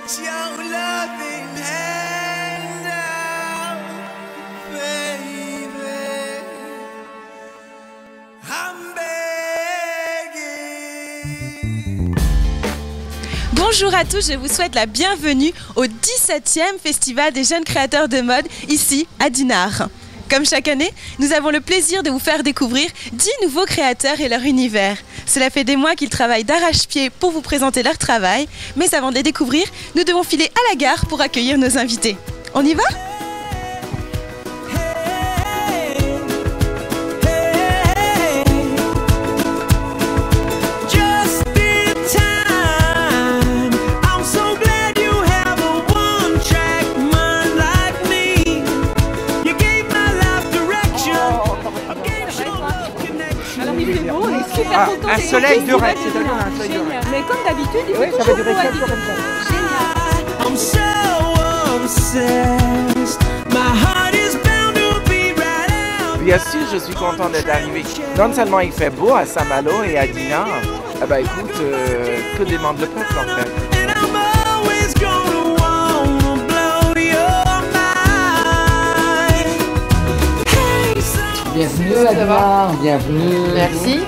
Put your loving hand out, baby. I'm begging. Bonjour à tous, je vous souhaite la bienvenue au 17e Festival des jeunes créateurs de mode, ici à Dinard. Comme chaque année, nous avons le plaisir de vous faire découvrir 10 nouveaux créateurs et leur univers. Cela fait des mois qu'ils travaillent d'arrache-pied pour vous présenter leur travail, mais avant de les découvrir, nous devons filer à la gare pour accueillir nos invités. On y va ? Ah, un soleil de rêve, c'est-à-dire un soleil de rêve. Mais comme d'habitude, il oui, fait ça va durer 4 jours comme ça. Bien sûr, je suis content d'être arrivé. Non seulement il fait beau à Saint-Malo et à Dinard, ah bah écoute, que demande le peuple en fait. Bienvenue à Dinard, bienvenue. Merci.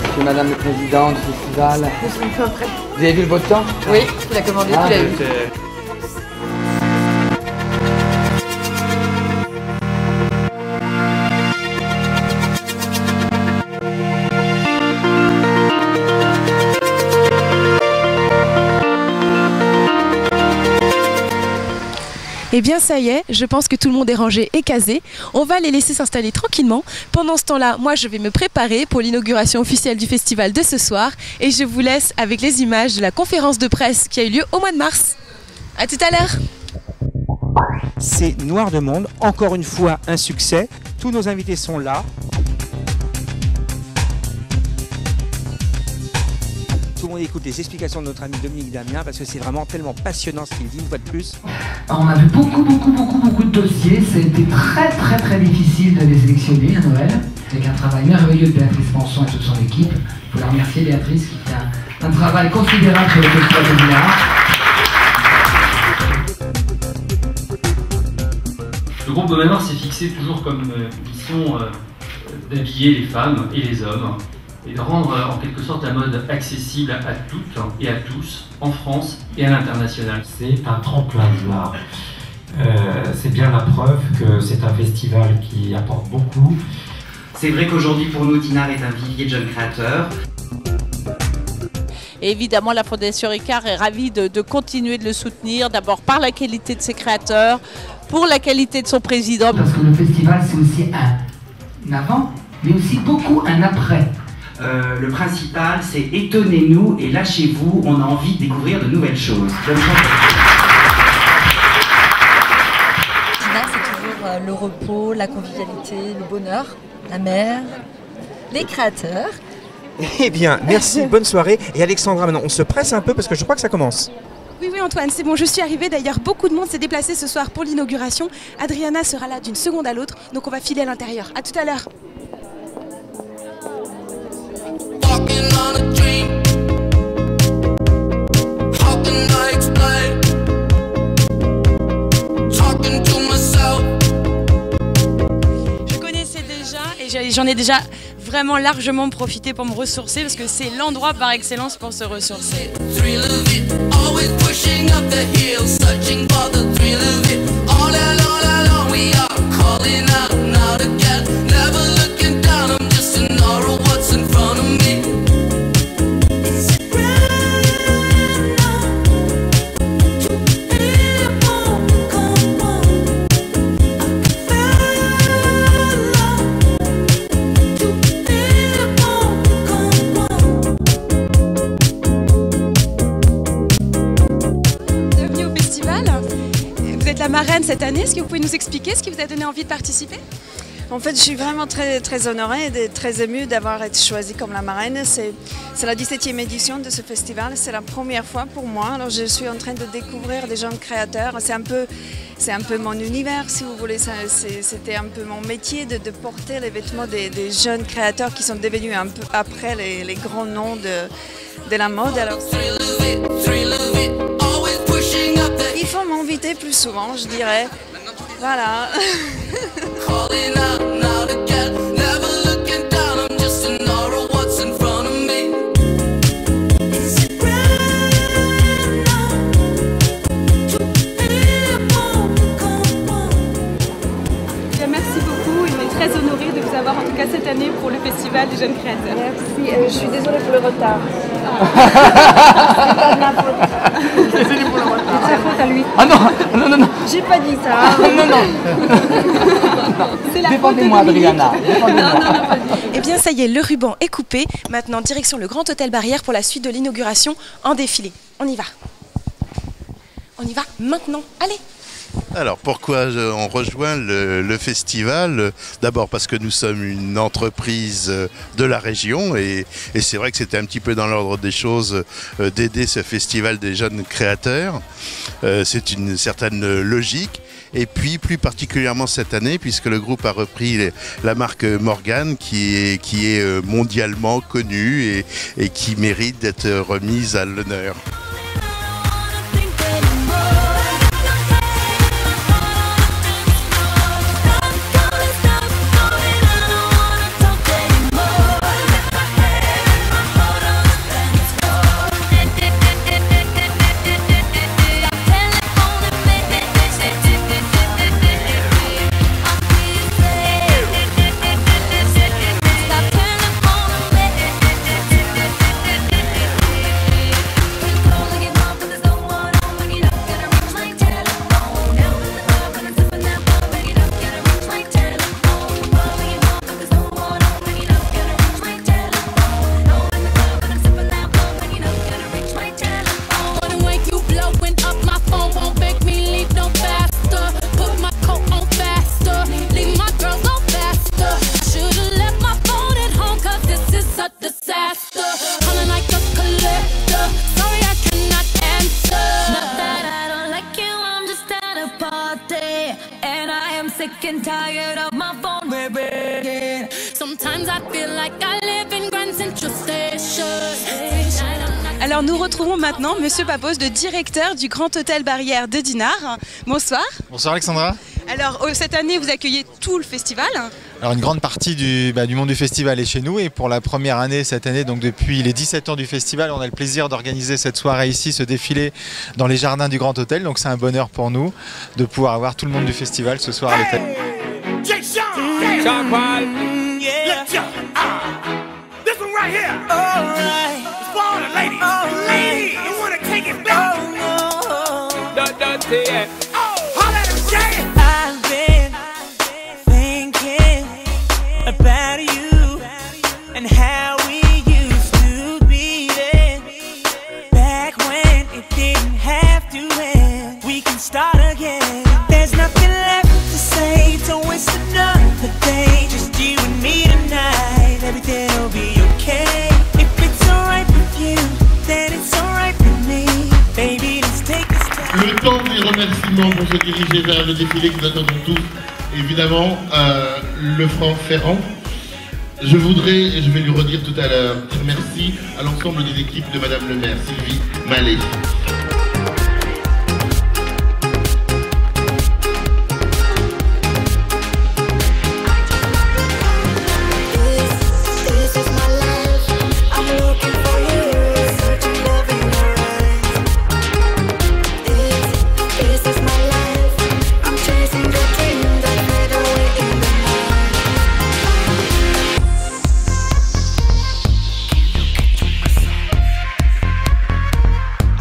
Je suis Madame le Président du festival. Vous avez vu le beau temps? Oui, tu l'as commandé, tu l'as eu. Eh bien ça y est, je pense que tout le monde est rangé et casé. On va les laisser s'installer tranquillement. Pendant ce temps-là, moi je vais me préparer pour l'inauguration officielle du festival de ce soir. Et je vous laisse avec les images de la conférence de presse qui a eu lieu au mois de mars. A tout à l'heure. C'est Noir de Monde, encore une fois un succès. Tous nos invités sont là. Tout le monde écoute les explications de notre ami Dominique Damien parce que c'est vraiment tellement passionnant ce qu'il dit une fois de plus. On a vu beaucoup de dossiers, ça a été très difficile de les sélectionner à Noël, avec un travail merveilleux de Béatrice Manson et toute son équipe. Il faut la remercier, Béatrice, qui fait un travail considérable sur le festival de Dinard. Le groupe Bohème s'est fixé toujours comme mission d'habiller les femmes et les hommes et de rendre en quelque sorte la mode accessible à toutes et à tous, en France et à l'international. C'est un tremplin de l'art. C'est bien la preuve que c'est un festival qui apporte beaucoup. C'est vrai qu'aujourd'hui pour nous, Dinard est un vivier de jeunes créateurs. Et évidemment, la Fondation Ricard est ravie de continuer de le soutenir, d'abord par la qualité de ses créateurs, pour la qualité de son président. Parce que le festival, c'est aussi un avant, mais aussi beaucoup un après. Le principal, c'est étonnez-nous et lâchez-vous, on a envie de découvrir de nouvelles choses. Dinard, c'est toujours le repos, la convivialité, le bonheur, la mer, les créateurs. Eh bien, merci, bonne soirée. Et Alexandra, maintenant, on se presse un peu parce que je crois que ça commence. Oui Antoine, c'est bon, je suis arrivée. D'ailleurs, beaucoup de monde s'est déplacé ce soir pour l'inauguration. Adriana sera là d'une seconde à l'autre, donc on va filer à l'intérieur. A tout à l'heure. Je connaissais déjà et j'en ai déjà vraiment largement profité pour me ressourcer parce que c'est l'endroit par excellence pour se ressourcer. La marraine cette année, est-ce que vous pouvez nous expliquer ce qui vous a donné envie de participer? En fait, je suis vraiment très honorée et très émue d'avoir été choisie comme la marraine. C'est la 17e édition de ce festival, c'est la première fois pour moi. Alors je suis en train de découvrir des jeunes créateurs. C'est un peu mon univers, si vous voulez. C'était un peu mon métier de porter les vêtements des jeunes créateurs qui sont devenus un peu après les grands noms de la mode. Alors, Il faut m'inviter plus souvent, je dirais. Voilà. Merci beaucoup, on est très honorés de vous avoir en tout cas cette année pour le Festival des jeunes créateurs. Merci, je suis désolée pour le retard. C'est pas de ma faute. C'est pour le retard. C'est sa faute à lui. Ah non, non, non, non. J'ai pas dit ça. Hein. Non, non. Défendez-moi, Adriana. Eh bien ça y est, le ruban est coupé. Maintenant, direction le Grand Hôtel Barrière pour la suite de l'inauguration en défilé. On y va. On y va maintenant. Allez. Alors pourquoi on rejoint le festival? D'abord parce que nous sommes une entreprise de la région et c'est vrai que c'était un petit peu dans l'ordre des choses d'aider ce festival des jeunes créateurs. C'est une certaine logique. Et puis plus particulièrement cette année, puisque le groupe a repris la marque Morgan qui est mondialement connue et qui mérite d'être remise à l'honneur. Alors nous retrouvons maintenant Monsieur Papos, le directeur du Grand Hôtel Barrière de Dinard. Bonsoir. Bonsoir Alexandra. Alors cette année vous accueillez tout le festival. Alors une grande partie du monde du festival est chez nous et pour la première année cette année, donc depuis les 17 ans du festival, on a le plaisir d'organiser cette soirée ici, ce défilé dans les jardins du Grand Hôtel. Donc c'est un bonheur pour nous de pouvoir avoir tout le monde du festival ce soir à l'hôtel. I've been thinking about you and how we used to be then. Back when it didn't have to end. We can start again. There's nothing left to say, don't waste another day. Just you and me tonight. Everything'll be okay. If it's alright with you, then it's alright with me. Baby, let's take this time. Le temps des remerciements pour se diriger vers le défilé que nous attendons tous, évidemment, le franc Ferrand. Je voudrais, et je vais lui redire tout à l'heure, dire merci à l'ensemble des équipes de Madame le maire, Sylvie Mallet.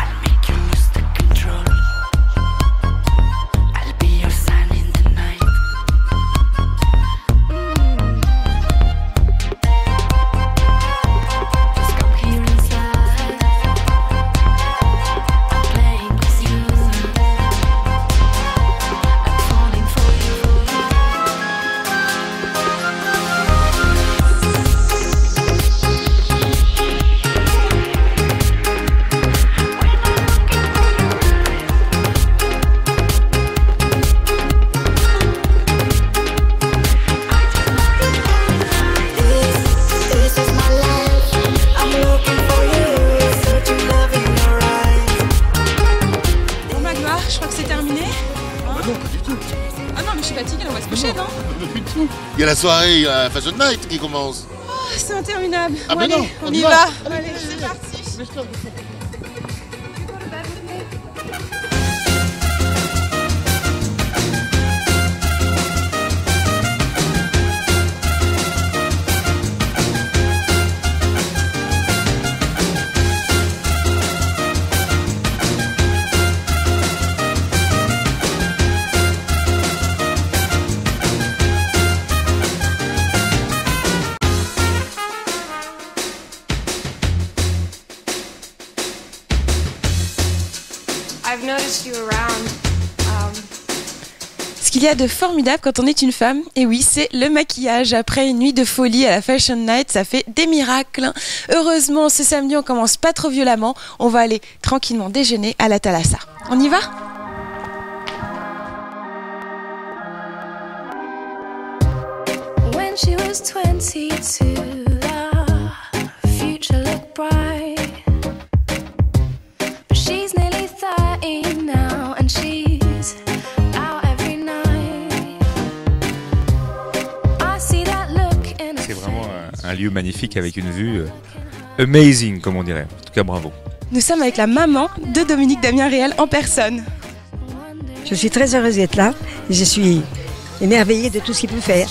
I'll make you tranquille, on va se coucher, non? Il y a la soirée Fashion Night qui commence. Oh, c'est interminable. Ah bon, mais allez, non, on y va. Allez, c'est parti. I've noticed you around. Ce qu'il y a de formidable quand on est une femme, et oui, c'est le maquillage. Après une nuit de folie à la Fashion Night, ça fait des miracles. Heureusement, ce samedi, on commence pas trop violemment. On va aller tranquillement déjeuner à la Thalassa. On y va ? When she was 22, the future looked bright. But she's nearly 30 now, and she's out every night. I see that look in her C'est vraiment un lieu magnifique avec une vue amazing, comme on dirait. En tout cas, bravo. Nous sommes avec la maman de Dominique Damien Réal en personne. Je suis très heureuse d'être là et je suis émerveillée de tout ce qu'il peut faire.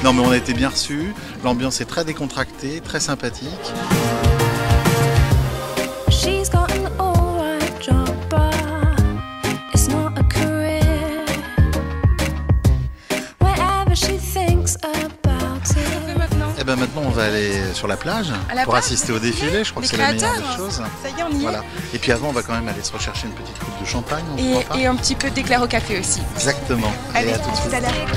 Non mais on a été bien reçus, l'ambiance est très décontractée, très sympathique. Et ben maintenant on va aller sur la plage pour assister au défilé, je crois que c'est la meilleure des choses. Ça y est, on y est. Et puis avant on va quand même aller se rechercher une petite coupe de champagne. Et un petit peu d'éclair au café aussi. Exactement. Allez, et à tout de suite. À l'heure.